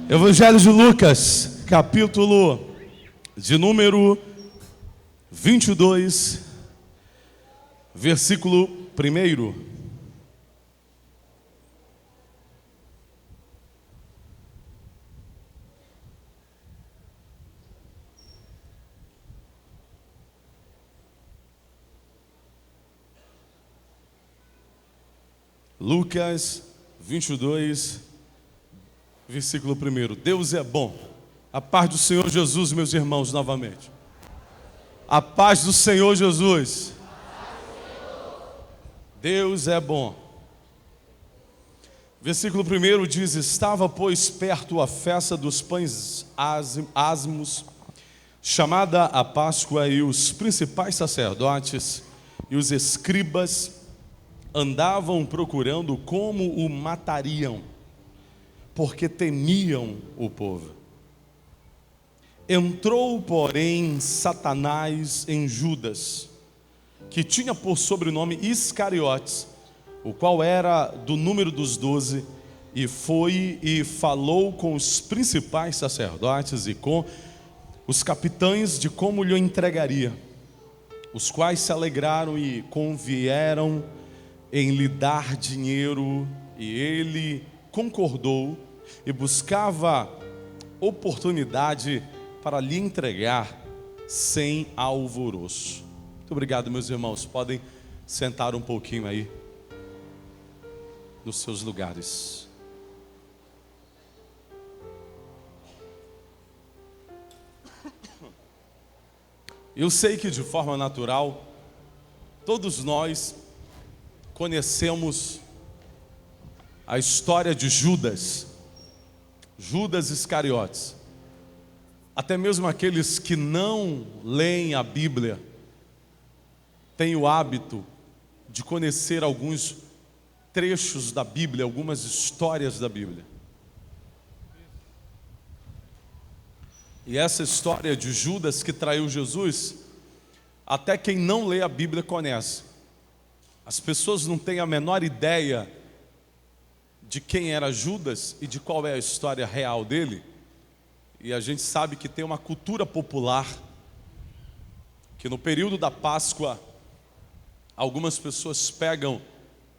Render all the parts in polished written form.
Evangelho de Lucas, capítulo de número 22, versículo 1. Lucas 22, versículo 1. Deus é bom. A paz do Senhor Jesus, meus irmãos, novamente. A paz do Senhor Jesus. Deus é bom. Versículo 1 diz: estava, pois, perto a festa dos pães ázimos, chamada a Páscoa, e os principais sacerdotes e os escribas andavam procurando como o matariam, porque temiam o povo. Entrou, porém, Satanás em Judas, que tinha por sobrenome Iscariotes, o qual era do número dos 12, e foi e falou com os principais sacerdotes e com os capitães de como lhe entregaria, os quais se alegraram e convieram em lhe dar dinheiro, e ele concordou e buscava oportunidade para lhe entregar sem alvoroço. Muito obrigado, meus irmãos. Podem sentar um pouquinho aí nos seus lugares. Eu sei que de forma natural todos nós conhecemos a história de Judas Iscariotes. Até mesmo aqueles que não leem a Bíblia têm o hábito de conhecer alguns trechos da Bíblia, algumas histórias da Bíblia. E essa história de Judas que traiu Jesus, até quem não lê a Bíblia conhece. As pessoas não têm a menor ideia de quem era Judas e de qual é a história real dele. E a gente sabe que tem uma cultura popular que no período da Páscoa algumas pessoas pegam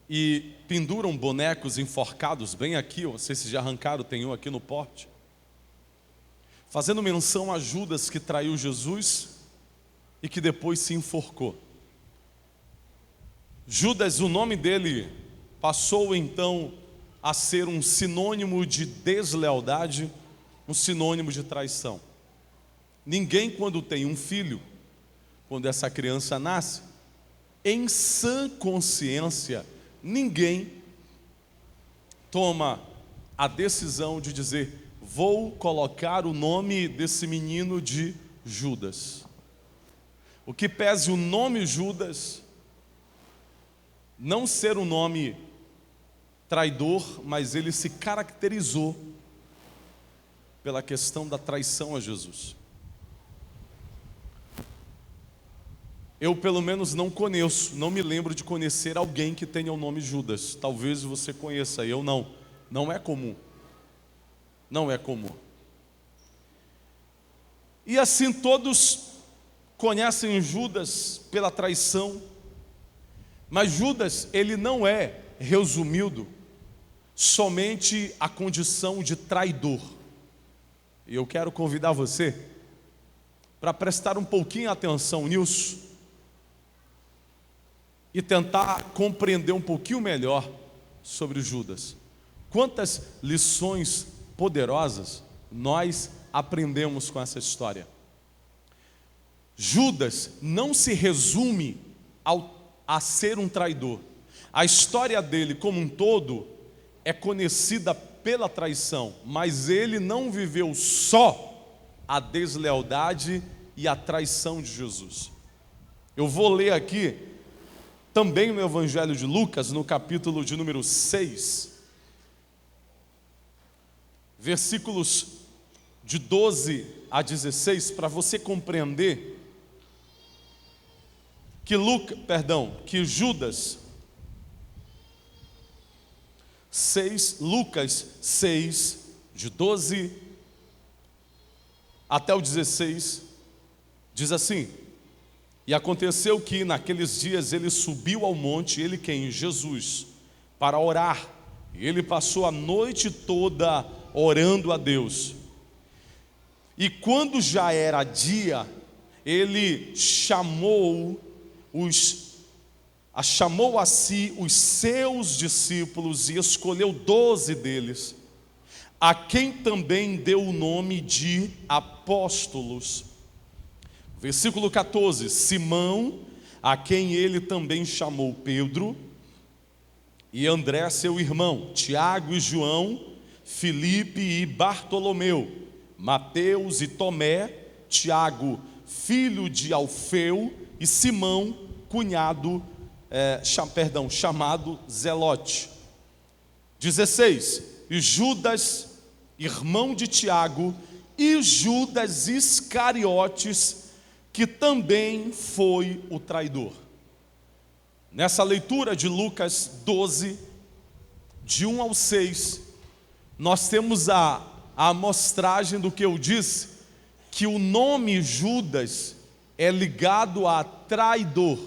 e penduram bonecos enforcados bem aqui, não sei se já arrancaram, tem um aqui no porte, fazendo menção a Judas que traiu Jesus e que depois se enforcou. Judas, o nome dele passou então a ser um sinônimo de deslealdade, um sinônimo de traição. Ninguém, quando tem um filho, quando essa criança nasce, em sã consciência, ninguém toma a decisão de dizer: vou colocar o nome desse menino de Judas. O que pese o nome Judas não ser um nome traidor, mas ele se caracterizou pela questão da traição a Jesus. Eu pelo menos não conheço, não me lembro de conhecer alguém que tenha o nome Judas. Talvez você conheça, eu não. Não é comum. Não é comum. E assim todos conhecem Judas pela traição. Mas Judas, ele não é resumido somente à condição de traidor. E eu quero convidar você para prestar um pouquinho atenção nisso e tentar compreender um pouquinho melhor sobre Judas. Quantas lições poderosas nós aprendemos com essa história. Judas não se resume a ser um traidor. A história dele como um todo é conhecida pela traição, mas ele não viveu só a deslealdade e a traição de Jesus. Eu vou ler aqui também no Evangelho de Lucas, no capítulo de número 6, versículos de 12 a 16, para você compreender que Judas Lucas 6, de 12 até o 16, diz assim: e aconteceu que naqueles dias ele subiu ao monte, ele quem? Jesus, para orar. E ele passou a noite toda orando a Deus. E quando já era dia, ele chamou a si os seus discípulos e escolheu 12 deles, a quem também deu o nome de apóstolos. Versículo 14: Simão, a quem ele também chamou Pedro, e André seu irmão, Tiago e João, Filipe e Bartolomeu, Mateus e Tomé, Tiago, filho de Alfeu, e Simão, chamado Zelote. 16: e Judas, irmão de Tiago, e Judas Iscariotes, que também foi o traidor. Nessa leitura de Lucas 12, de 1 ao 6, nós temos a amostragem do que eu disse, que o nome Judas é ligado a traidor,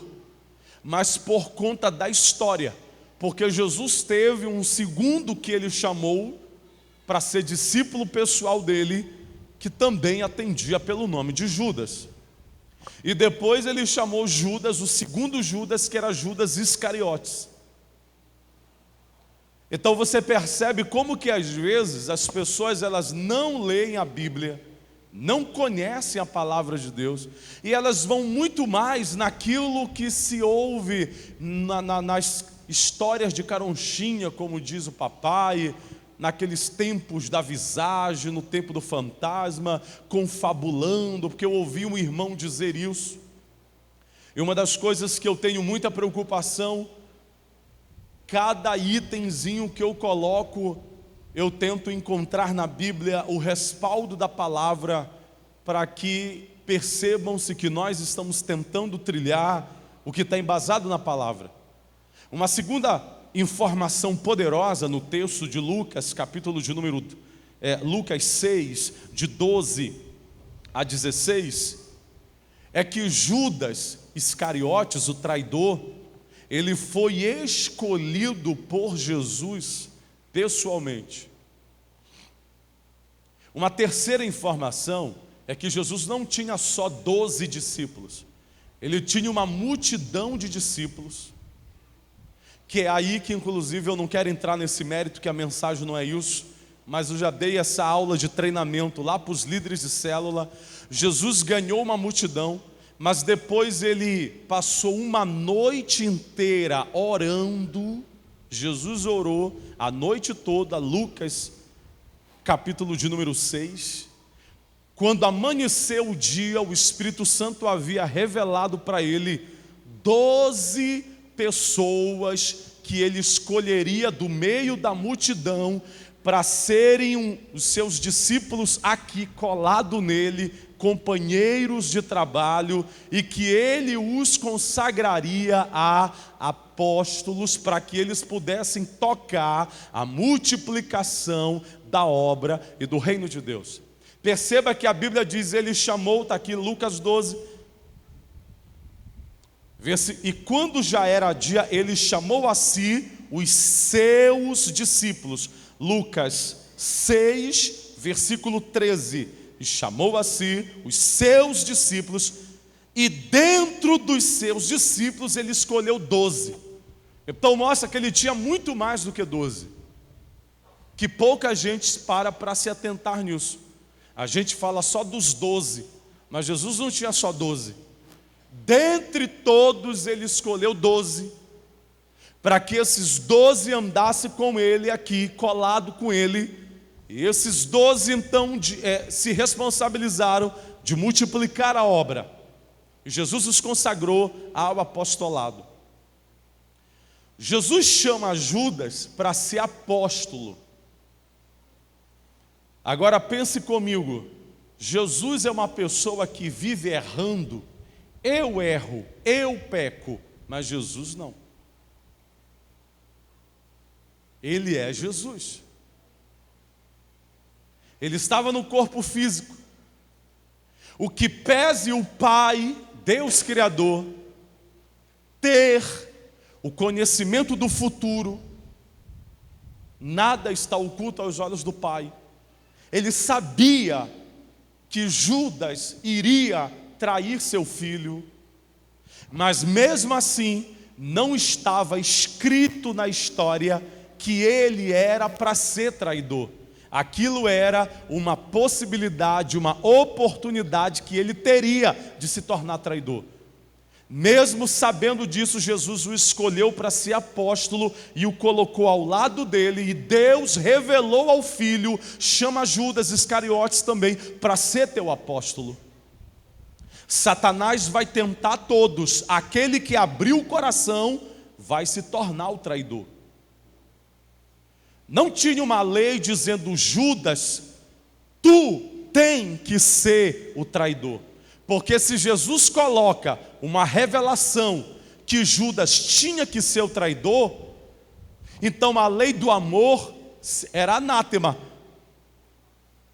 mas por conta da história, porque Jesus teve um segundo que ele chamou para ser discípulo pessoal dele, que também atendia pelo nome de Judas. E depois ele chamou Judas, o segundo Judas, que era Judas Iscariotes. Então você percebe como que às vezes as pessoas elas não leem a Bíblia, não conhecem a palavra de Deus, e elas vão muito mais naquilo que se ouve nas histórias de caronchinha, como diz o papai, naqueles tempos da visagem, no tempo do fantasma, confabulando, porque eu ouvi um irmão dizer isso. E uma das coisas que eu tenho muita preocupação, cada itemzinho que eu coloco, eu tento encontrar na Bíblia o respaldo da palavra, para que percebam-se que nós estamos tentando trilhar o que está embasado na palavra. Uma segunda informação poderosa no texto de Lucas, capítulo de número Lucas 6, de 12 a 16, é que Judas Iscariotes, o traidor, ele foi escolhido por Jesus pessoalmente. Uma terceira informação é que Jesus não tinha só 12 discípulos, ele tinha uma multidão de discípulos, que é aí que inclusive eu não quero entrar nesse mérito, que a mensagem não é isso, mas eu já dei essa aula de treinamento lá para os líderes de célula. Jesus ganhou uma multidão, mas depois ele passou uma noite inteira orando. Jesus orou a noite toda, Lucas capítulo de número 6. Quando amanheceu o dia, o Espírito Santo havia revelado para ele 12 pessoas que ele escolheria do meio da multidão para serem os seus discípulos aqui, colado nele, companheiros de trabalho, e que ele os consagraria a apóstolos, para que eles pudessem tocar a multiplicação da obra e do reino de Deus. Perceba que a Bíblia diz, ele chamou, está aqui Lucas 12, e quando já era dia, ele chamou a si os seus discípulos. Lucas 6, versículo 13. E chamou a si os seus discípulos, e dentro dos seus discípulos ele escolheu 12. Então mostra que ele tinha muito mais do que 12, que pouca gente para se atentar nisso. A gente fala só dos 12, mas Jesus não tinha só 12. Dentre todos ele escolheu 12, para que esses 12 andassem com ele aqui, colado com ele. E esses 12 então se responsabilizaram de multiplicar a obra. E Jesus os consagrou ao apostolado. Jesus chama Judas para ser apóstolo. Agora pense comigo, Jesus é uma pessoa que vive errando. Eu erro, eu peco, mas Jesus não. Ele é Jesus. Ele estava no corpo físico. O que pese o Pai, Deus Criador, ter o conhecimento do futuro, nada está oculto aos olhos do Pai. Ele sabia que Judas iria trair seu filho, mas mesmo assim não estava escrito na história que ele era para ser traidor. Aquilo era uma possibilidade, uma oportunidade que ele teria de se tornar traidor. Mesmo sabendo disso, Jesus o escolheu para ser apóstolo e o colocou ao lado dele, e Deus revelou ao filho: chama Judas Iscariotes também para ser teu apóstolo. Satanás vai tentar todos, aquele que abriu o coração vai se tornar o traidor. Não tinha uma lei dizendo: Judas, tu tem que ser o traidor. Porque se Jesus coloca uma revelação que Judas tinha que ser o traidor, então a lei do amor era anátema.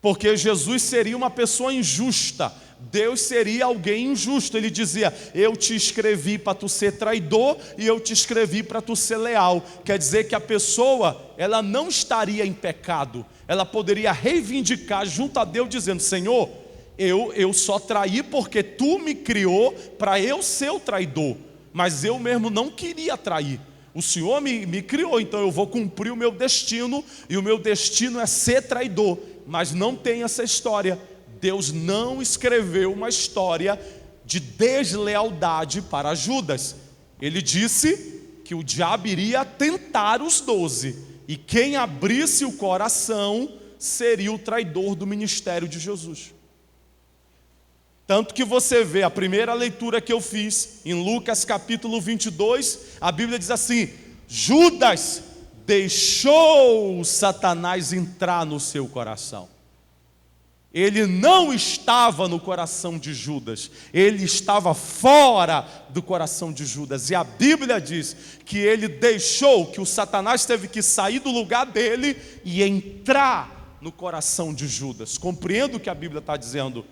Porque Jesus seria uma pessoa injusta, Deus seria alguém injusto. Ele dizia: eu te escrevi para tu ser traidor e eu te escrevi para tu ser leal. Quer dizer que a pessoa, ela não estaria em pecado. Ela poderia reivindicar junto a Deus dizendo: Senhor, eu só traí porque tu me criou para eu ser o traidor, mas eu mesmo não queria trair. O Senhor me criou, então eu vou cumprir o meu destino, e o meu destino é ser traidor. Mas não tem essa história. Deus não escreveu uma história de deslealdade para Judas. Ele disse que o diabo iria tentar os 12, e quem abrisse o coração seria o traidor do ministério de Jesus. Tanto que você vê a primeira leitura que eu fiz, em Lucas capítulo 22, a Bíblia diz assim: Judas deixou Satanás entrar no seu coração. Ele não estava no coração de Judas, ele estava fora do coração de Judas. E a Bíblia diz que ele deixou, que o Satanás teve que sair do lugar dele e entrar no coração de Judas. Compreendo o que a Bíblia está dizendo.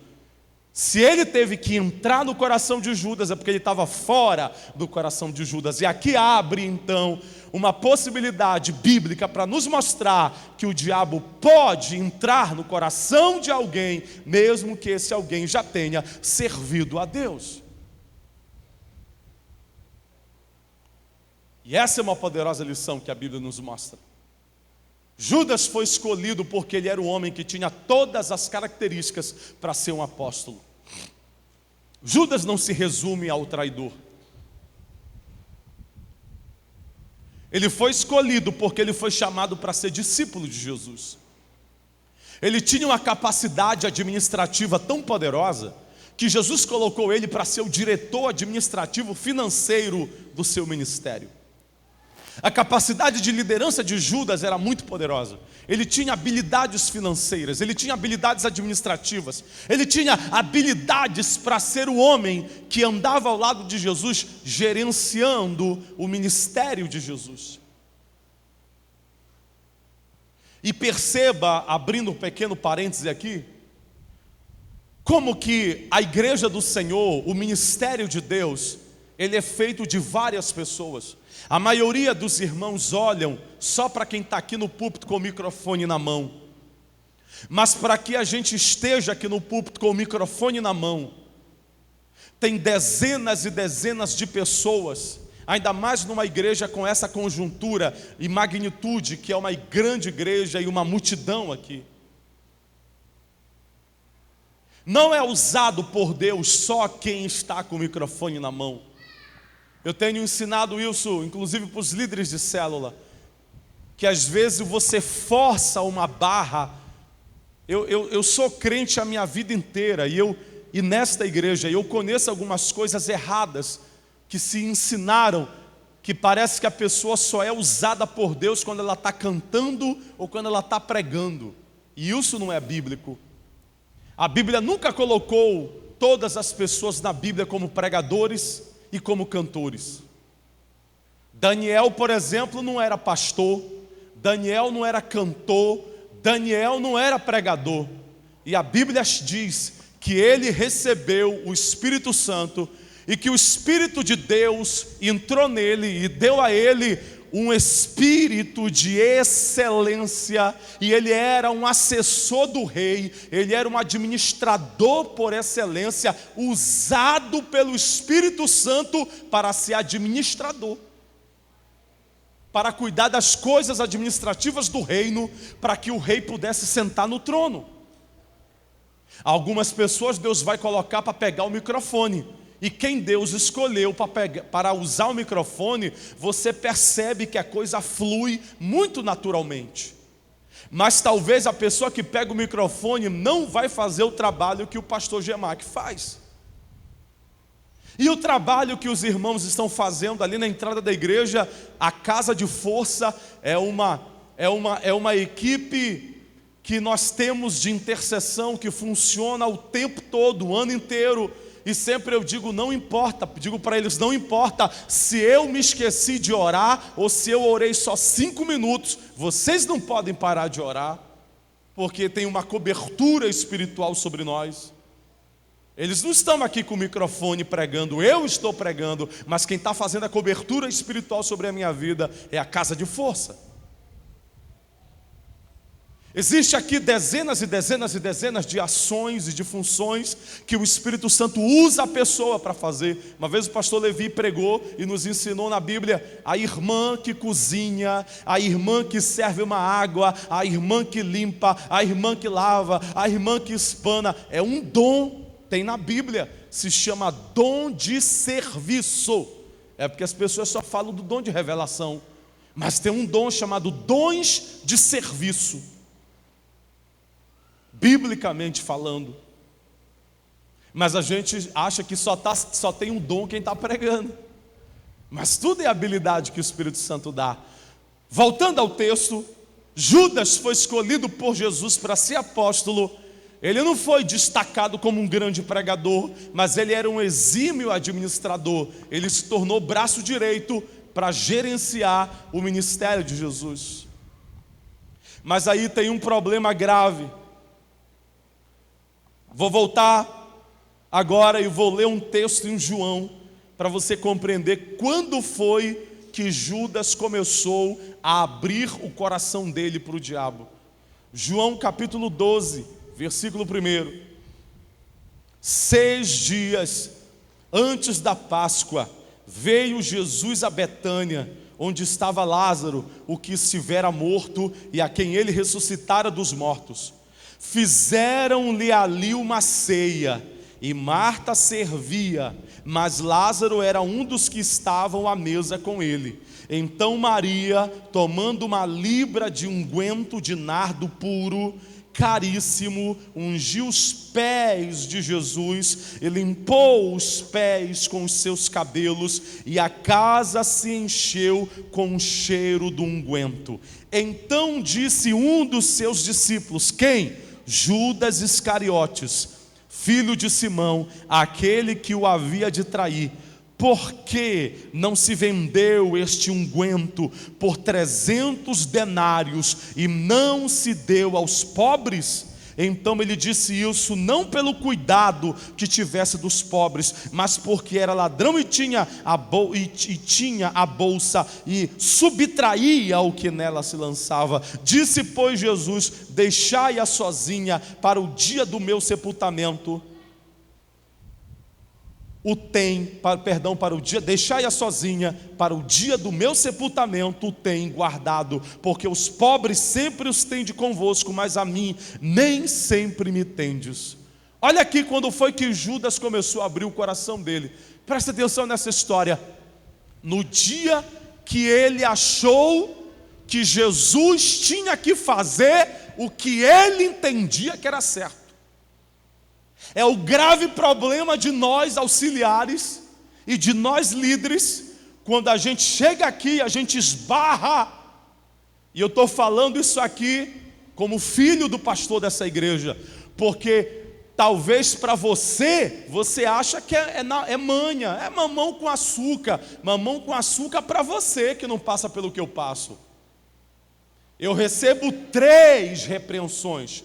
Se ele teve que entrar no coração de Judas, é porque ele estava fora do coração de Judas. E aqui abre então uma possibilidade bíblica para nos mostrar que o diabo pode entrar no coração de alguém, mesmo que esse alguém já tenha servido a Deus. E essa é uma poderosa lição que a Bíblia nos mostra. Judas foi escolhido porque ele era o homem que tinha todas as características para ser um apóstolo. Judas não se resume ao traidor. Ele foi escolhido porque ele foi chamado para ser discípulo de Jesus. Ele tinha uma capacidade administrativa tão poderosa que Jesus colocou ele para ser o diretor administrativo financeiro do seu ministério. A capacidade de liderança de Judas era muito poderosa. Ele tinha habilidades financeiras, ele tinha habilidades administrativas, ele tinha habilidades para ser o homem que andava ao lado de Jesus, gerenciando o ministério de Jesus. E perceba, abrindo um pequeno parêntese aqui, como que a igreja do Senhor, o ministério de Deus, ele é feito de várias pessoas. A maioria dos irmãos olham só para quem está aqui no púlpito com o microfone na mão. Mas para que a gente esteja aqui no púlpito com o microfone na mão, tem dezenas e dezenas de pessoas, ainda mais numa igreja com essa conjuntura e magnitude, que é uma grande igreja e uma multidão aqui. Não é usado por Deus só quem está com o microfone na mão. Eu tenho ensinado isso, inclusive para os líderes de célula, que às vezes você força uma barra. Eu sou crente a minha vida inteira, e nesta igreja eu conheço algumas coisas erradas que se ensinaram, que parece que a pessoa só é usada por Deus quando ela está cantando ou quando ela está pregando. E isso não é bíblico. A Bíblia nunca colocou todas as pessoas na Bíblia como pregadores e como cantores. Daniel, por exemplo, não era pastor, Daniel não era cantor, Daniel não era pregador, e a Bíblia diz que ele recebeu o Espírito Santo, e que o Espírito de Deus entrou nele e deu a ele um espírito de excelência, e ele era um assessor do rei, ele era um administrador por excelência, usado pelo Espírito Santo para ser administrador, para cuidar das coisas administrativas do reino, para que o rei pudesse sentar no trono. Algumas pessoas Deus vai colocar para pegar o microfone, e quem Deus escolheu para usar o microfone, você percebe que a coisa flui muito naturalmente. Mas talvez a pessoa que pega o microfone não vai fazer o trabalho que o pastor Gemac faz. E o trabalho que os irmãos estão fazendo ali na entrada da igreja, a Casa de Força, é uma equipe que nós temos de intercessão, que funciona o tempo todo, o ano inteiro. E sempre eu digo, não importa, digo para eles, não importa se eu me esqueci de orar, ou se eu orei só 5 minutos, vocês não podem parar de orar, porque tem uma cobertura espiritual sobre nós. Eles não estão aqui com o microfone pregando, eu estou pregando, mas quem está fazendo a cobertura espiritual sobre a minha vida é a Casa de Força. Existe aqui dezenas e dezenas e dezenas de ações e de funções que o Espírito Santo usa a pessoa para fazer. Uma vez o pastor Levi pregou e nos ensinou na Bíblia a irmã que cozinha, a irmã que serve uma água, a irmã que limpa, a irmã que lava, a irmã que espana. É um dom, tem na Bíblia, se chama dom de serviço. É porque as pessoas só falam do dom de revelação, mas tem um dom chamado dons de serviço, biblicamente falando. Mas a gente acha que só tem um dom quem está pregando, mas tudo é habilidade que o Espírito Santo dá. Voltando ao texto, Judas foi escolhido por Jesus para ser apóstolo. Ele não foi destacado como um grande pregador, mas ele era um exímio administrador. Ele se tornou braço direito para gerenciar o ministério de Jesus. Mas aí tem um problema grave. Vou voltar agora e vou ler um texto em João, para você compreender quando foi que Judas começou a abrir o coração dele para o diabo. João capítulo 12, versículo 1. 6 dias antes da Páscoa, veio Jesus a Betânia, onde estava Lázaro, o que estivera morto e a quem ele ressuscitara dos mortos. Fizeram-lhe ali uma ceia, e Marta servia, mas Lázaro era um dos que estavam à mesa com ele. Então Maria, tomando uma libra de unguento de nardo puro, caríssimo, ungiu os pés de Jesus e limpou os pés com os seus cabelos, e a casa se encheu com o cheiro do unguento. Então disse um dos seus discípulos, quem? Judas Iscariotes, filho de Simão, aquele que o havia de trair. Por que não se vendeu este unguento por 300 denários e não se deu aos pobres? Então ele disse isso não pelo cuidado que tivesse dos pobres, mas porque era ladrão e tinha a bolsa e subtraía o que nela se lançava. Disse, pois, Jesus, deixai-a sozinha para o dia do meu sepultamento. Deixai-a sozinha para o dia do meu sepultamento, o tem guardado, porque os pobres sempre os tende convosco, mas a mim nem sempre me tendes. Olha aqui quando foi que Judas começou a abrir o coração dele. Presta atenção nessa história. No dia que ele achou que Jesus tinha que fazer o que ele entendia que era certo. É o grave problema de nós auxiliares e de nós líderes, quando a gente chega aqui, a gente esbarra, e eu estou falando isso aqui como filho do pastor dessa igreja, porque talvez para você acha que é manha, é mamão com açúcar para você que não passa pelo que eu passo. eu recebo 3 repreensões.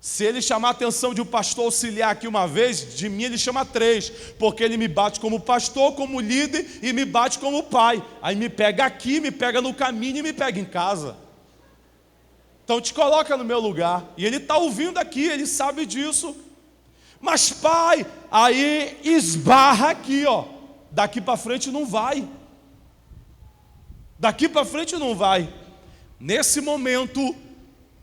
Se ele chamar a atenção de um pastor auxiliar aqui uma vez, de mim ele chama 3, porque ele me bate como pastor, como líder e me bate como pai. Aí me pega aqui, me pega no caminho e me pega em casa. Então te coloca no meu lugar. E ele está ouvindo aqui, ele sabe disso. Mas pai, aí esbarra aqui, ó. Daqui para frente não vai. Daqui para frente não vai. Nesse momento,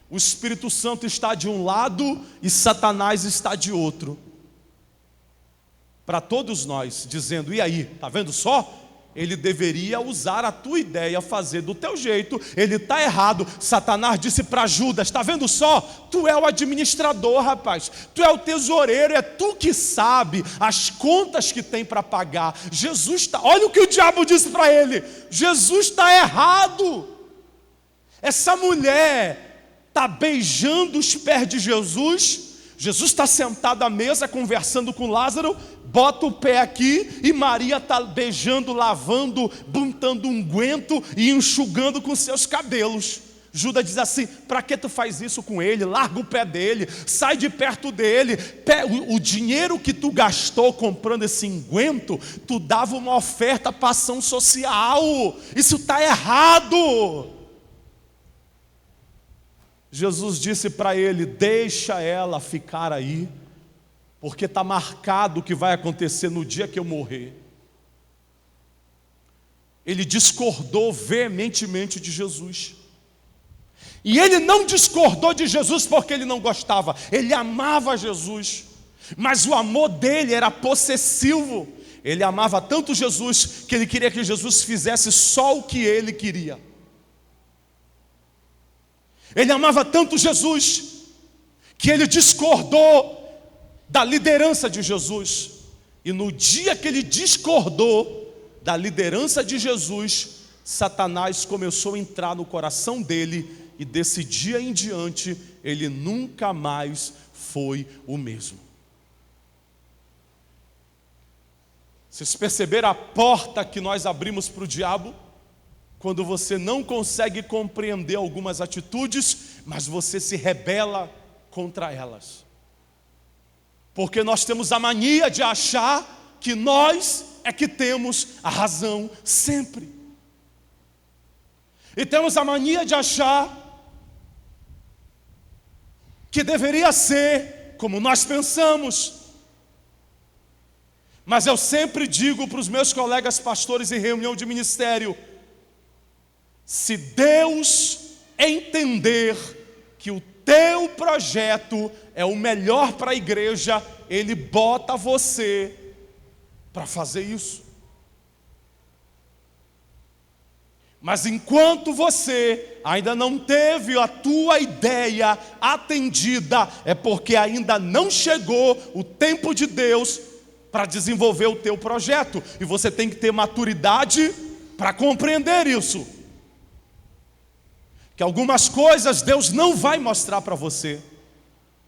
o Espírito Santo está de um lado e Satanás está de outro. Para todos nós, dizendo, e aí, tá vendo só? Ele deveria usar a tua ideia, fazer do teu jeito, ele está errado. Satanás disse para Judas, está vendo só? Tu é o administrador, rapaz, tu é o tesoureiro, é tu que sabe as contas que tem para pagar. Jesus está, olha o que o diabo disse para ele, Jesus está errado. Essa mulher está beijando os pés de Jesus, Jesus está sentado à mesa conversando com Lázaro, bota o pé aqui e Maria está beijando, lavando, untando unguento e enxugando com seus cabelos. Judas diz assim, para que tu faz isso com ele? Larga o pé dele, sai de perto dele. O dinheiro que tu gastou comprando esse unguento, tu dava uma oferta para ação social, isso está errado. Jesus disse para ele, deixa ela ficar aí, porque está marcado o que vai acontecer no dia que eu morrer. Ele discordou veementemente de Jesus. E ele não discordou de Jesus porque ele não gostava, ele amava Jesus. Mas o amor dele era possessivo. Ele amava tanto Jesus que ele queria que Jesus fizesse só o que ele queria. Ele amava tanto Jesus que ele discordou da liderança de Jesus. E no dia que ele discordou da liderança de Jesus, Satanás começou a entrar no coração dele, e desse dia em diante ele nunca mais foi o mesmo. Vocês perceberam a porta que nós abrimos para o diabo? Quando você não consegue compreender algumas atitudes, mas você se rebela contra elas. Porque nós temos a mania de achar que nós é que temos a razão sempre. E temos a mania de achar que deveria ser como nós pensamos. Mas eu sempre digo para os meus colegas pastores em reunião de ministério, se Deus entender que o teu projeto é o melhor para a igreja, Ele bota você para fazer isso. Mas enquanto você ainda não teve a tua ideia atendida, é porque ainda não chegou o tempo de Deus para desenvolver o teu projeto. E você tem que ter maturidade para compreender isso. Que algumas coisas Deus não vai mostrar para você.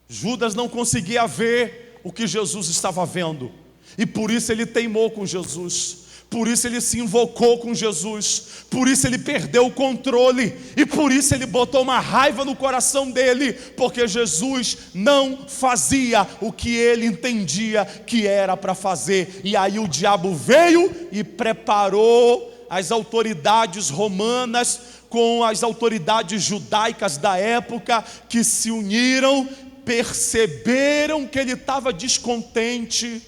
Judas não conseguia ver o que Jesus estava vendo, e por isso ele teimou com Jesus, por isso ele se invocou com Jesus, por isso ele perdeu o controle, e por isso ele botou uma raiva no coração dele, porque Jesus não fazia o que ele entendia que era para fazer. E aí o diabo veio e preparou as autoridades romanas com as autoridades judaicas da época, que se uniram, perceberam que ele estava descontente.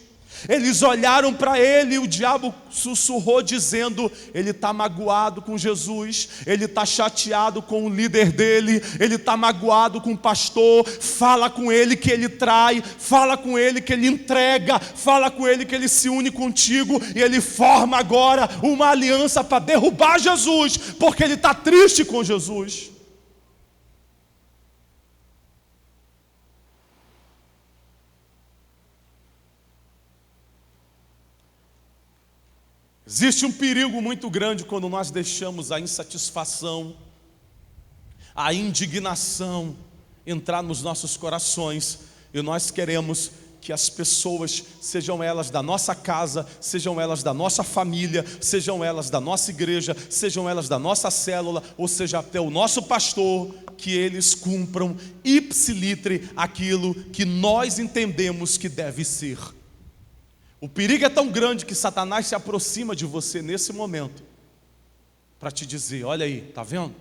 Eles olharam para ele e o diabo sussurrou dizendo, ele está magoado com Jesus, ele está chateado com o líder dele, ele está magoado com o pastor. Fala com ele que ele trai, fala com ele que ele entrega, fala com ele que ele se une contigo, e ele forma agora uma aliança para derrubar Jesus, porque ele está triste com Jesus. Existe um perigo muito grande quando nós deixamos a insatisfação, a indignação entrar nos nossos corações, e nós queremos que as pessoas, sejam elas da nossa casa, sejam elas da nossa família, sejam elas da nossa igreja, sejam elas da nossa célula, ou seja, até o nosso pastor, que eles cumpram ipsilitre aquilo que nós entendemos que deve ser. O perigo é tão grande que Satanás se aproxima de você nesse momento para te dizer: olha aí, está vendo?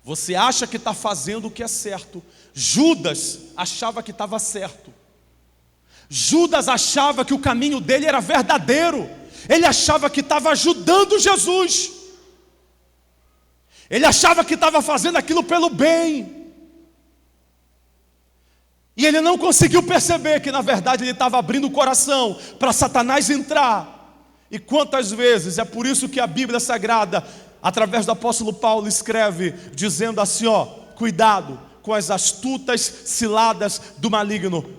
Você acha que está fazendo o que é certo. Judas achava que estava certo. Judas achava que o caminho dele era verdadeiro. Ele achava que estava ajudando Jesus. Ele achava que estava fazendo aquilo pelo bem. E ele não conseguiu perceber que na verdade ele estava abrindo o coração para Satanás entrar. E quantas vezes, é por isso que a Bíblia Sagrada, através do apóstolo Paulo, escreve dizendo assim, cuidado com as astutas ciladas do maligno.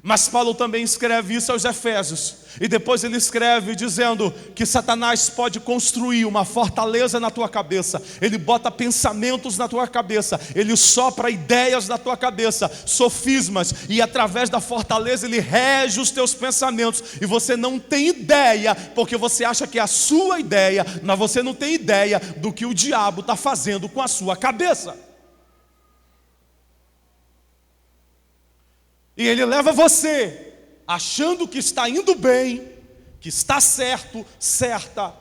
Mas Paulo também escreve isso aos Efésios, e depois ele escreve dizendo que Satanás pode construir uma fortaleza na tua cabeça. Ele bota pensamentos na tua cabeça, ele sopra ideias na tua cabeça, sofismas, e através da fortaleza ele rege os teus pensamentos, e você não tem ideia, porque você acha que é a sua ideia, mas você não tem ideia do que o diabo está fazendo com a sua cabeça. E ele leva você, achando que está indo bem, que está certo, certa,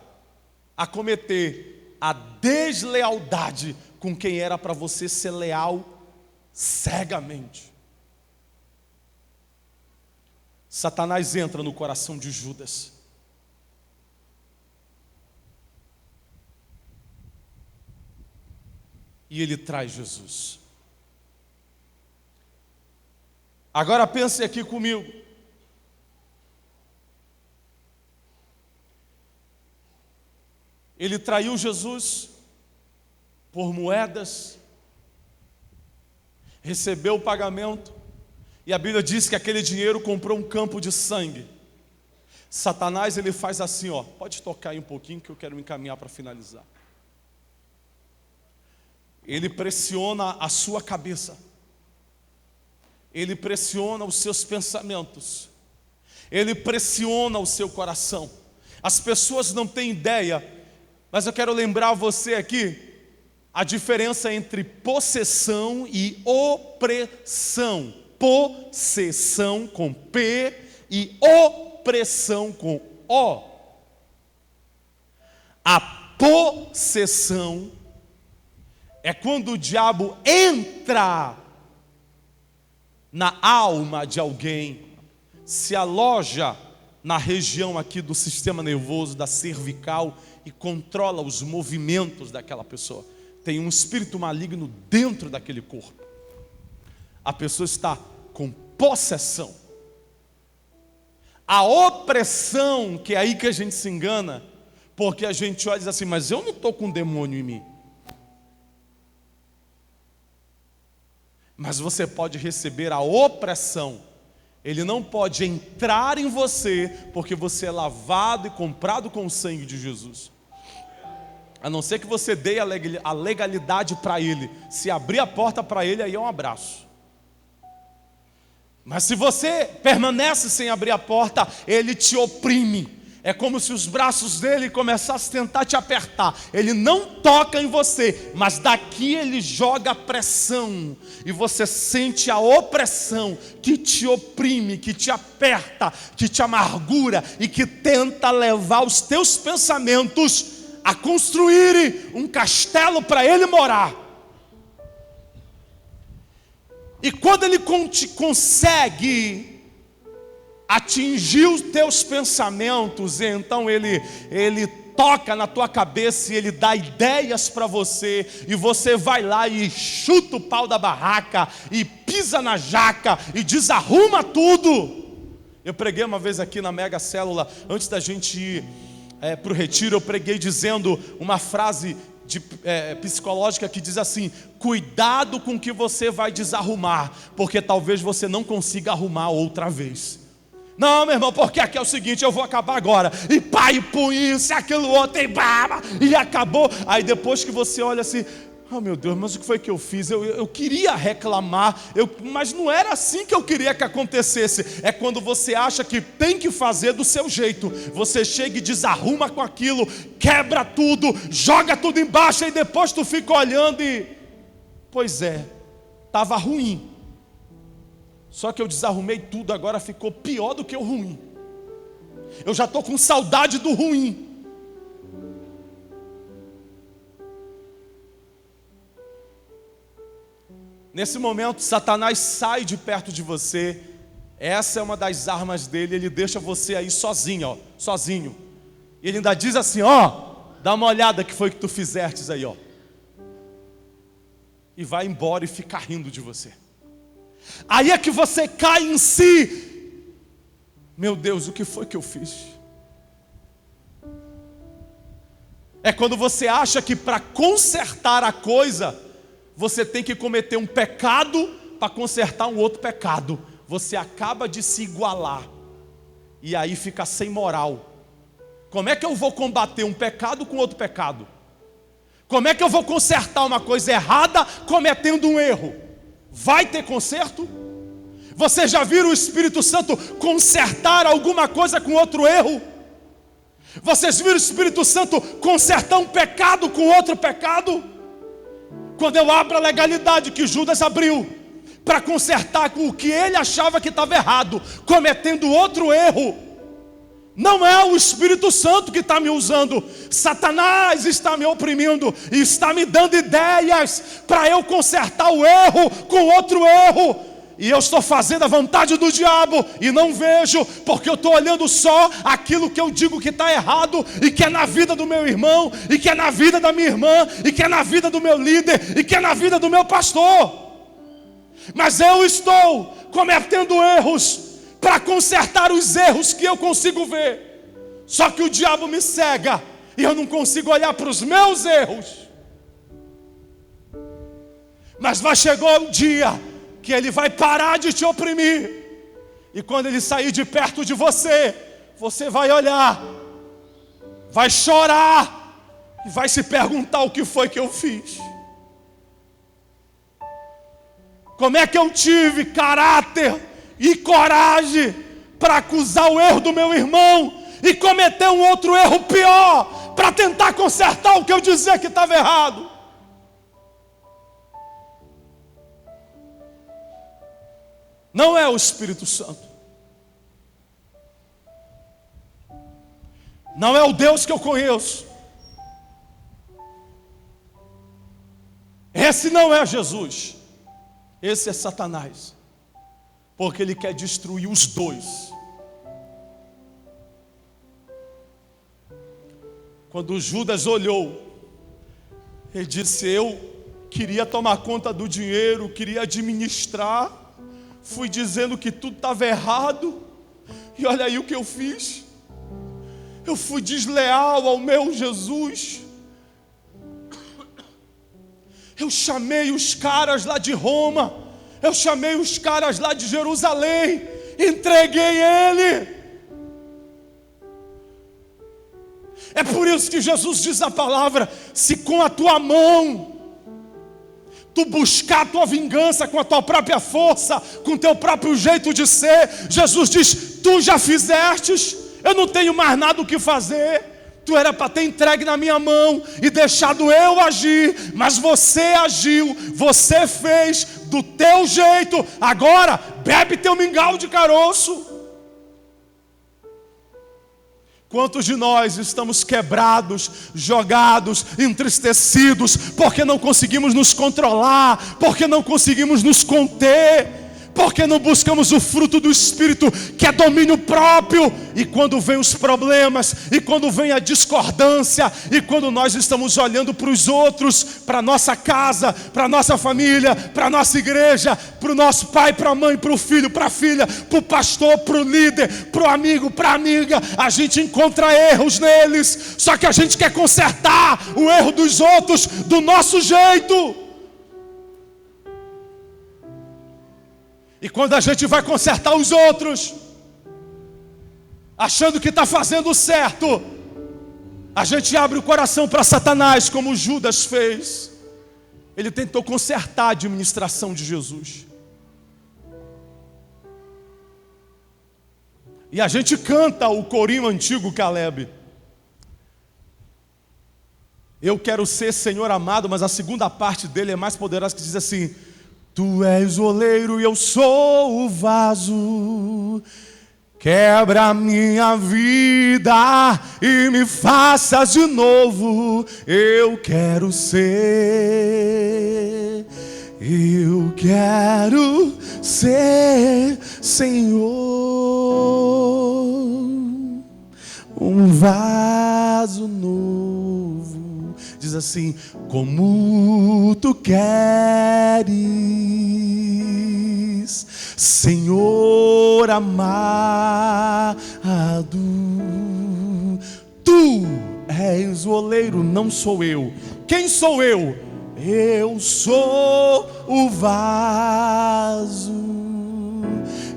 a cometer a deslealdade com quem era para você ser leal cegamente. Satanás entra no coração de Judas. E ele traz Jesus. Agora pense aqui comigo. Ele traiu Jesus por moedas, recebeu o pagamento, e a Bíblia diz que aquele dinheiro comprou um campo de sangue. Satanás, ele faz assim, pode tocar aí um pouquinho que eu quero me encaminhar para finalizar. Ele pressiona a sua cabeça. Ele pressiona os seus pensamentos. Ele pressiona o seu coração. As pessoas não têm ideia, mas eu quero lembrar você aqui a diferença entre possessão e opressão. Possessão com P e opressão com O. A possessão é quando o diabo entra na alma de alguém, se aloja na região aqui do sistema nervoso, da cervical, e controla os movimentos daquela pessoa. Tem um espírito maligno dentro daquele corpo. A pessoa está com possessão. A opressão, que é aí que a gente se engana, porque a gente olha e diz assim, mas eu não estou com um demônio em mim. Mas você pode receber a opressão. Ele não pode entrar em você, porque você é lavado e comprado com o sangue de Jesus. A não ser que você dê a legalidade para ele. Se abrir a porta para ele, aí é um abraço. Mas se você permanece sem abrir a porta, ele te oprime. É como se os braços dele começassem a tentar te apertar. Ele não toca em você, mas daqui ele joga pressão. E você sente a opressão que te oprime, que te aperta, que te amargura e que tenta levar os teus pensamentos a construírem um castelo para ele morar. E quando ele consegue atingir os teus pensamentos, então ele toca na tua cabeça e ele dá ideias para você, e você vai lá e chuta o pau da barraca, e pisa na jaca, e desarruma tudo. Eu preguei uma vez aqui na Mega Célula, antes da gente ir para o retiro, eu preguei dizendo uma frase psicológica que diz assim: cuidado com o que você vai desarrumar, porque talvez você não consiga arrumar outra vez. Não, meu irmão, porque aqui é o seguinte, eu vou acabar agora, e pá, e pum, isso, aquilo outro, e acabou. Aí depois que você olha assim, Oh meu Deus, mas o que foi que eu fiz? Eu queria reclamar, mas não era assim que eu queria que acontecesse. É quando você acha que tem que fazer do seu jeito. Você chega e desarruma com aquilo, quebra tudo, joga tudo embaixo e depois tu fica olhando e... Pois é, estava ruim. Só que eu desarrumei tudo, agora ficou pior do que o ruim. Eu já estou com saudade do ruim. Nesse momento, Satanás sai de perto de você. Essa é uma das armas dele. Ele deixa você aí sozinho, ó, sozinho. E ele ainda diz assim, ó, dá uma olhada que foi que tu fizestes aí, ó. E vai embora e fica rindo de você. Aí é que você cai em si. Meu Deus, o que foi que eu fiz? É quando você acha que para consertar a coisa, você tem que cometer um pecado para consertar um outro pecado. Você acaba de se igualar. E aí fica sem moral. Como é que eu vou combater um pecado com outro pecado? Como é que eu vou consertar uma coisa errada cometendo um erro? Vai ter conserto? Você já viu o Espírito Santo consertar alguma coisa com outro erro? Vocês viram o Espírito Santo consertar um pecado com outro pecado? Quando eu abro a legalidade que Judas abriu para consertar o que ele achava que estava errado, cometendo outro erro, não é o Espírito Santo que está me usando. Satanás está me oprimindo e está me dando ideias para eu consertar o erro com outro erro. E eu estou fazendo a vontade do diabo e não vejo, porque eu estou olhando só aquilo que eu digo que está errado, e que é na vida do meu irmão, e que é na vida da minha irmã, e que é na vida do meu líder, e que é na vida do meu pastor. Mas eu estou cometendo erros para consertar os erros que eu consigo ver. Só que o diabo me cega e eu não consigo olhar para os meus erros. Mas vai chegar o dia que ele vai parar de te oprimir. E quando ele sair de perto de você, você vai olhar, vai chorar e vai se perguntar o que foi que eu fiz. Como é que eu tive caráter e coragem para acusar o erro do meu irmão e cometer um outro erro pior para tentar consertar o que eu dizia que estava errado? Não é o Espírito Santo. Não é o Deus que eu conheço. Esse não é Jesus. Esse é Satanás. Porque ele quer destruir os dois. Quando Judas olhou, ele disse: eu queria tomar conta do dinheiro, queria administrar. Fui dizendo que tudo estava errado. E olha aí o que eu fiz. Eu fui desleal ao meu Jesus. Eu chamei os caras lá de Roma. Eu chamei os caras lá de Jerusalém. Entreguei ele. É por isso que Jesus diz a palavra: se com a tua mão tu buscar a tua vingança com a tua própria força, com o teu próprio jeito de ser, Jesus diz: tu já fizestes, eu não tenho mais nada o que fazer. Tu era para ter entregue na minha mão e deixado eu agir, mas você agiu, você fez do teu jeito. Agora bebe teu mingau de caroço. Quantos de nós estamos quebrados, jogados, entristecidos, porque não conseguimos nos controlar, porque não conseguimos nos conter, porque não buscamos o fruto do Espírito, que é domínio próprio. E quando vem os problemas, e quando vem a discordância, e quando nós estamos olhando para os outros, para a nossa casa, para a nossa família, para a nossa igreja, para o nosso pai, para a mãe, para o filho, para a filha, para o pastor, para o líder, para o amigo, para a amiga, a gente encontra erros neles, só que a gente quer consertar o erro dos outros do nosso jeito. E quando a gente vai consertar os outros, achando que está fazendo certo, a gente abre o coração para Satanás, como Judas fez. ele tentou consertar a administração de Jesus. E a gente canta o corinho antigo, Caleb. Eu quero ser Senhor amado, mas a segunda parte dele é mais poderosa, que diz assim: Tu és o oleiro e eu sou o vaso. Quebra a minha vida e me faças de novo. Eu quero ser Senhor, um vaso novo. Diz assim: como tu queres, Senhor amado. Tu és o oleiro, não sou eu. Quem sou eu? Eu sou o vaso.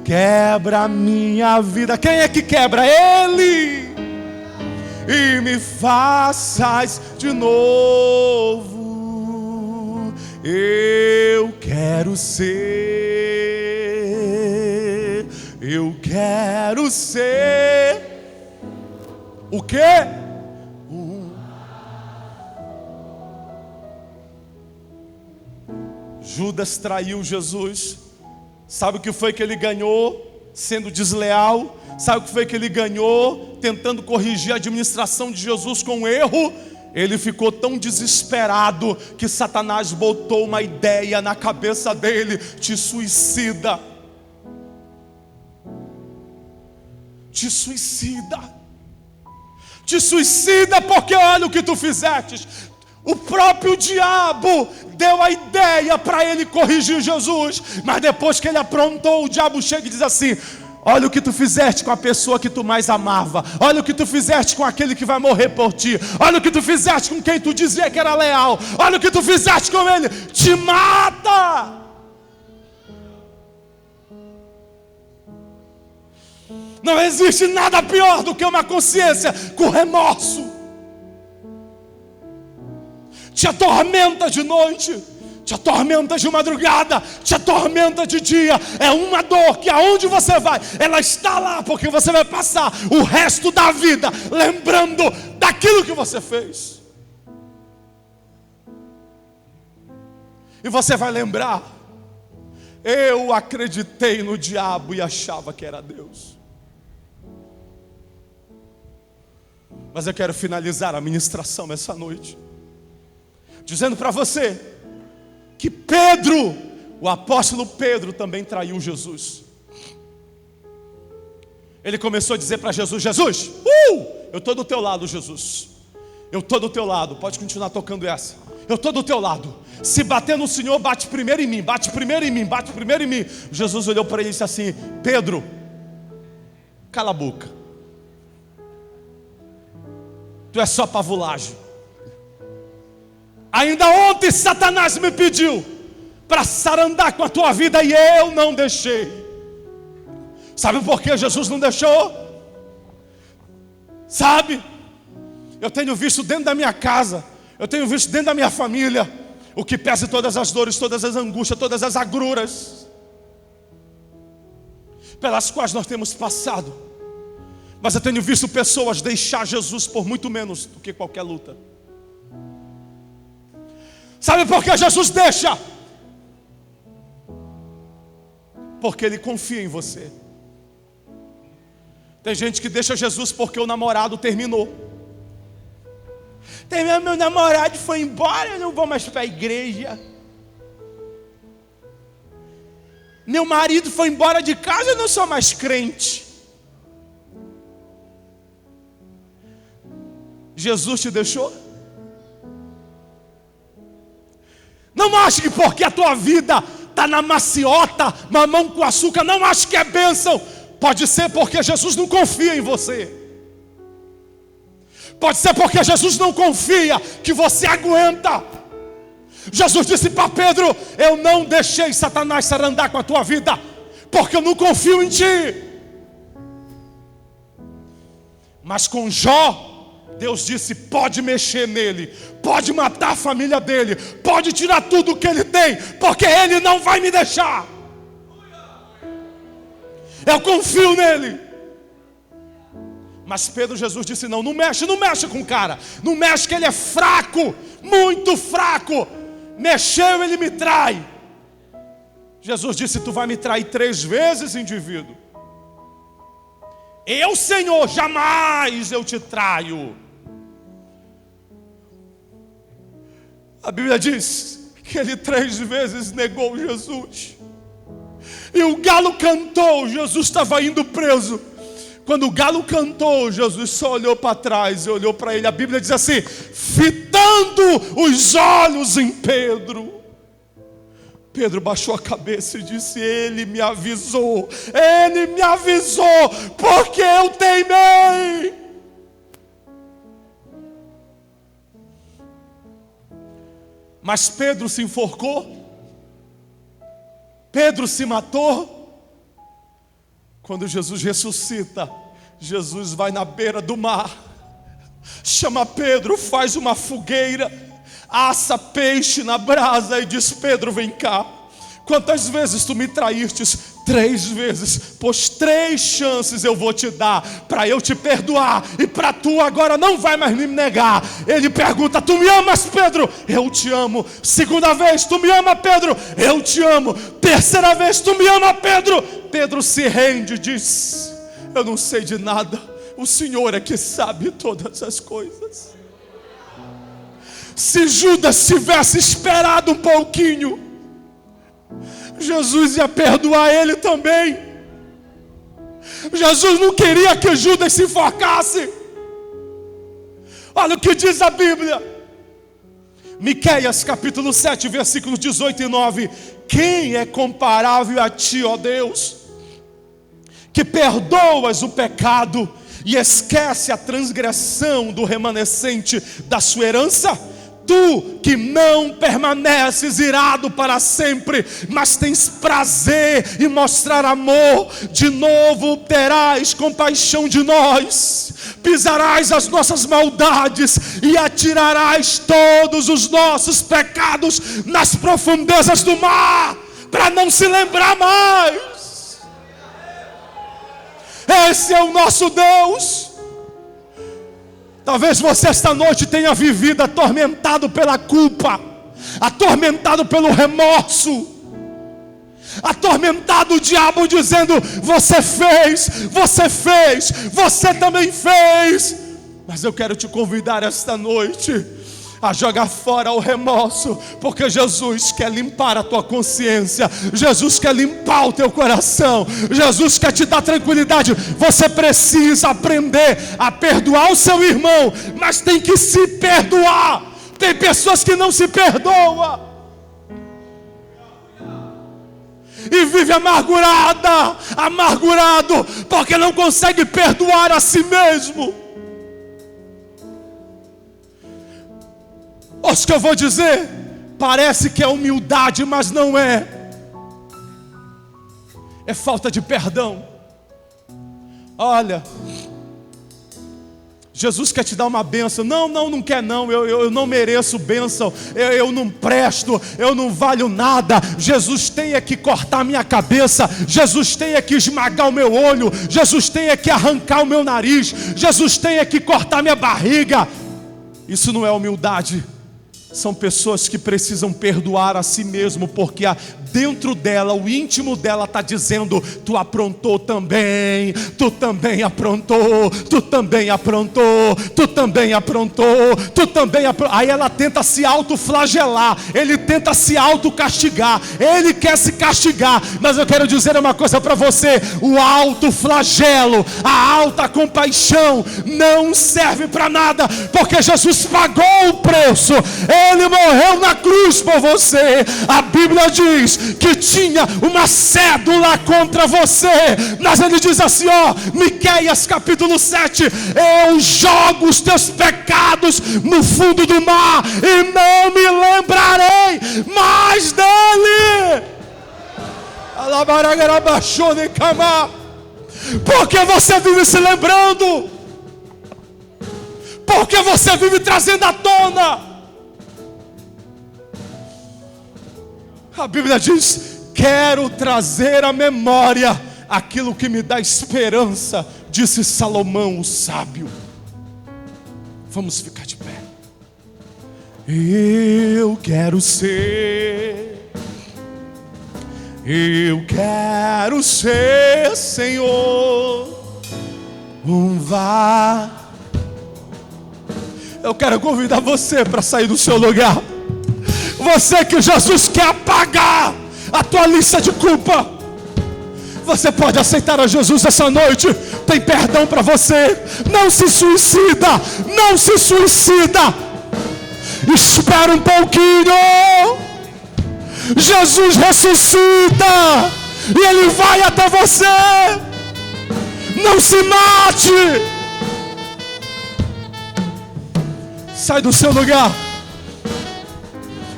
Quebra a minha vida. Quem é que quebra? Ele. E me faças de novo. Eu quero ser. O quê? Judas traiu Jesus. Sabe o que foi que ele ganhou sendo desleal? Sabe o que foi que ele ganhou tentando corrigir a administração de Jesus com erro? Ele ficou tão desesperado que Satanás botou uma ideia na cabeça dele: te suicida. Te suicida. Te suicida porque olha o que tu fizeste. O próprio diabo deu a ideia para ele corrigir Jesus. Mas depois que ele aprontou, o diabo chega e diz assim: olha o que tu fizeste com a pessoa que tu mais amava. Olha o que tu fizeste com aquele que vai morrer por ti. Olha o que tu fizeste com quem tu dizia que era leal. Olha o que tu fizeste com ele. Te mata. Não existe nada pior do que uma consciência com remorso. Te atormenta de noite, te atormenta de madrugada, te atormenta de dia. É uma dor que aonde você vai, ela está lá, porque você vai passar o resto da vida lembrando daquilo que você fez. E você vai lembrar: eu acreditei no diabo e achava que era Deus. Mas eu quero finalizar a ministração essa noite dizendo para você que Pedro, o apóstolo Pedro, também traiu Jesus. Ele começou a dizer para Jesus: Jesus, eu estou do teu lado, Jesus. Eu estou do teu lado. Pode continuar tocando essa. Eu estou do teu lado. Se bater no Senhor, bate primeiro em mim. Bate primeiro em mim. Bate primeiro em mim. Jesus olhou para ele e disse assim: Pedro, cala a boca. Tu é só pavulagem. Ainda ontem Satanás me pediu para sarandar com a tua vida e eu não deixei. Sabe por que Jesus não deixou? Sabe? Eu tenho visto dentro da minha casa, eu tenho visto dentro da minha família o que pesa todas as dores, todas as angústias, todas as agruras pelas quais nós temos passado. Mas eu tenho visto pessoas deixar Jesus por muito menos do que qualquer luta. Sabe por que Jesus deixa? Porque Ele confia em você. Tem gente que deixa Jesus porque o namorado terminou. Meu namorado foi embora, eu não vou mais para a igreja. Meu marido foi embora de casa, eu não sou mais crente. Jesus te deixou? Não ache que porque a tua vida está na maciota, mamão com açúcar, não ache que é bênção. Pode ser porque Jesus não confia em você. Pode ser porque Jesus não confia que você aguenta. Jesus disse para Pedro: eu não deixei Satanás sarandar com a tua vida, porque eu não confio em ti. Mas com Jó, Deus disse: pode mexer nele, pode matar a família dele, pode tirar tudo o que ele tem, porque ele não vai me deixar. Eu confio nele. Mas Pedro, Jesus disse: não mexe com o cara, não mexe, que ele é fraco, muito fraco. Mexeu, ele me trai. Jesus disse: tu vai me trair 3 vezes, indivíduo. Eu, Senhor, jamais eu te traio. A Bíblia diz que ele 3 vezes negou Jesus. E o galo cantou, Jesus estava indo preso. Quando o galo cantou, Jesus só olhou para trás e olhou para ele. A Bíblia diz assim: fitando os olhos em Pedro. Pedro baixou a cabeça e disse: ele me avisou, porque eu teimei. Mas Pedro se enforcou, Pedro se matou. Quando Jesus ressuscita, Jesus vai na beira do mar, chama Pedro, faz uma fogueira, assa peixe na brasa e diz: Pedro, vem cá. Quantas vezes tu me traístes? 3 vezes. Pois 3 chances eu vou te dar para eu te perdoar, e para tu agora não vai mais me negar. Ele pergunta: tu me amas, Pedro? Eu te amo. 2ª vez: tu me ama, Pedro? Eu te amo. 3ª vez: tu me ama, Pedro? Pedro se rende e diz: eu não sei de nada, o Senhor é que sabe todas as coisas. Se Judas tivesse esperado um pouquinho, Jesus ia perdoar ele também. Jesus não queria que Judas se enforcasse. Olha o que diz a Bíblia, Miqueias capítulo 7, versículos 18 e 9. Quem é comparável a ti, ó Deus, que perdoas o pecado e esquece a transgressão do remanescente da sua herança? Tu que não permaneces irado para sempre, mas tens prazer em mostrar amor, de novo terás compaixão de nós. Pisarás as nossas maldades e atirarás todos os nossos pecados nas profundezas do mar, para não se lembrar mais. Esse é o nosso Deus. Talvez você esta noite tenha vivido atormentado pela culpa, atormentado pelo remorso, atormentado o diabo dizendo: você fez, você também fez. Mas eu quero te convidar esta noite a jogar fora o remorso, porque Jesus quer limpar a tua consciência, Jesus quer limpar o teu coração, Jesus quer te dar tranquilidade. Você precisa aprender a perdoar o seu irmão, mas tem que se perdoar. Tem pessoas que não se perdoam e vive amargurado, porque não consegue perdoar a si mesmo. Olha o que eu vou dizer, parece que é humildade, mas não é. É falta de perdão. Olha, Jesus quer te dar uma bênção. Não quer não, eu não mereço bênção, eu não presto, eu não valho nada. Jesus tem que cortar minha cabeça, Jesus tem que esmagar o meu olho, Jesus tem que arrancar o meu nariz, Jesus tem que cortar minha barriga. Isso não é humildade. São pessoas que precisam perdoar a si mesmo, porque dentro dela, o íntimo dela está dizendo: tu aprontou também, tu também aprontou, tu também aprontou, tu também aprontou, tu também aprontou. Aí ela tenta se autoflagelar, ele tenta se autocastigar, ele quer se castigar. Mas eu quero dizer uma coisa para você: o autoflagelo, a alta compaixão não serve para nada, porque Jesus pagou o preço, ele morreu na cruz por você. A Bíblia diz que tinha uma cédula contra você, mas ele diz assim, Miqueias capítulo 7: eu jogo os teus pecados no fundo do mar e não me lembrarei mais dele. Porque você vive se lembrando, Porque você vive trazendo à tona. A Bíblia diz: quero trazer à memória aquilo que me dá esperança, disse Salomão, o sábio. Vamos ficar de pé. Eu quero ser, Senhor, eu quero convidar você para sair do seu lugar. Você que Jesus quer apagar a tua lista de culpa, você pode aceitar a Jesus essa noite. Tem perdão para você. Não se suicida, não se suicida. Espera um pouquinho. Jesus ressuscita e Ele vai até você. Não se mate. Sai do seu lugar.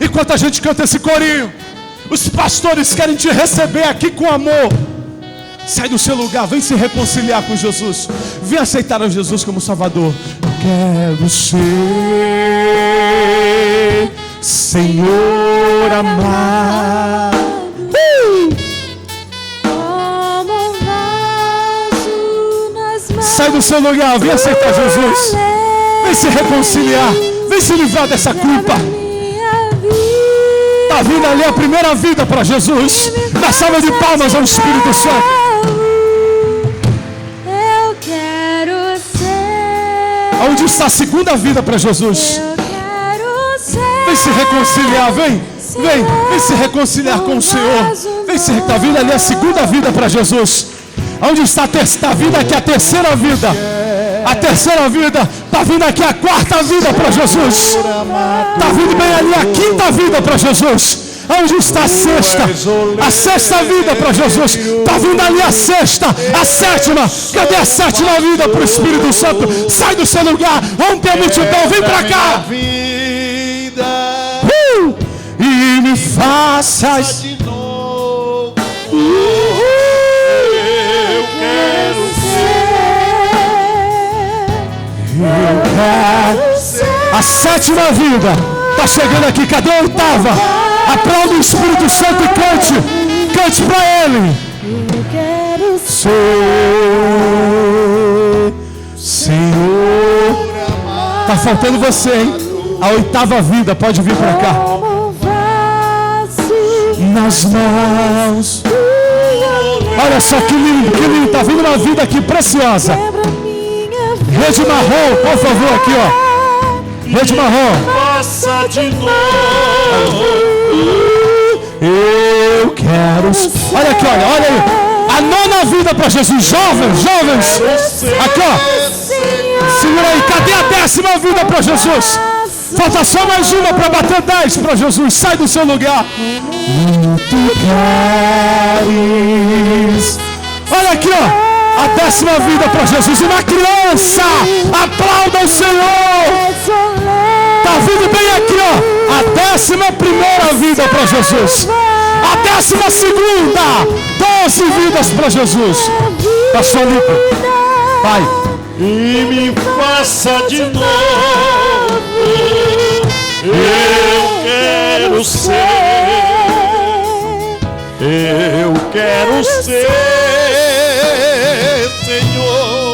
Enquanto a gente canta esse corinho, os pastores querem te receber aqui com amor. Sai do seu lugar, vem se reconciliar com Jesus. Vem aceitar a Jesus como Salvador. Quero ser, Senhor amado. Sai do seu lugar, vem aceitar Jesus. Vem se reconciliar, vem se livrar dessa culpa. Está vindo ali a primeira vida para Jesus. Na salva de palmas ao Espírito Santo. Eu quero ser. Onde está a segunda vida para Jesus? Eu quero ser. Vem se reconciliar, vem se reconciliar com o Senhor. Está vindo ali a segunda vida para Jesus. Onde está vindo aqui a terceira vida? A terceira vida. Está vindo aqui a quarta vida para Jesus. Está vindo bem ali a quinta vida para Jesus. Onde está a sexta? A sexta vida para Jesus. Está vindo ali a sexta, a sétima. Cadê a sétima vida para o Espírito Santo? Sai do seu lugar, rompe a multidão, vem para cá. E me faças de novo. Eu quero ser. A sétima vida está chegando aqui. Cadê a oitava? Aplauda o Espírito Santo e cante. Cante para Ele. Eu quero ser. Senhor. Está faltando você, hein? A oitava vida, pode vir para cá. Nas mãos. Olha só que lindo, que lindo. Está vindo uma vida aqui preciosa. Rede marrom, por favor, aqui, ó. Rede marrom. Faça de novo. Eu quero. Olha aqui, olha aí. A nona vida para Jesus. Jovens. Aqui, ó. Segura aí. Cadê a décima vida para Jesus? Falta só mais uma para bater 10 para Jesus. Sai do seu lugar. Tu queres. Olha aqui, ó. A décima vida para Jesus. Uma criança. Aplauda o Senhor. Está vindo bem aqui, ó. A 11ª vida para Jesus. A 12ª. 12 vidas para Jesus. Pastor Lico. Vai. E me faça de novo. Eu quero ser. Eu quero ser, Senhor.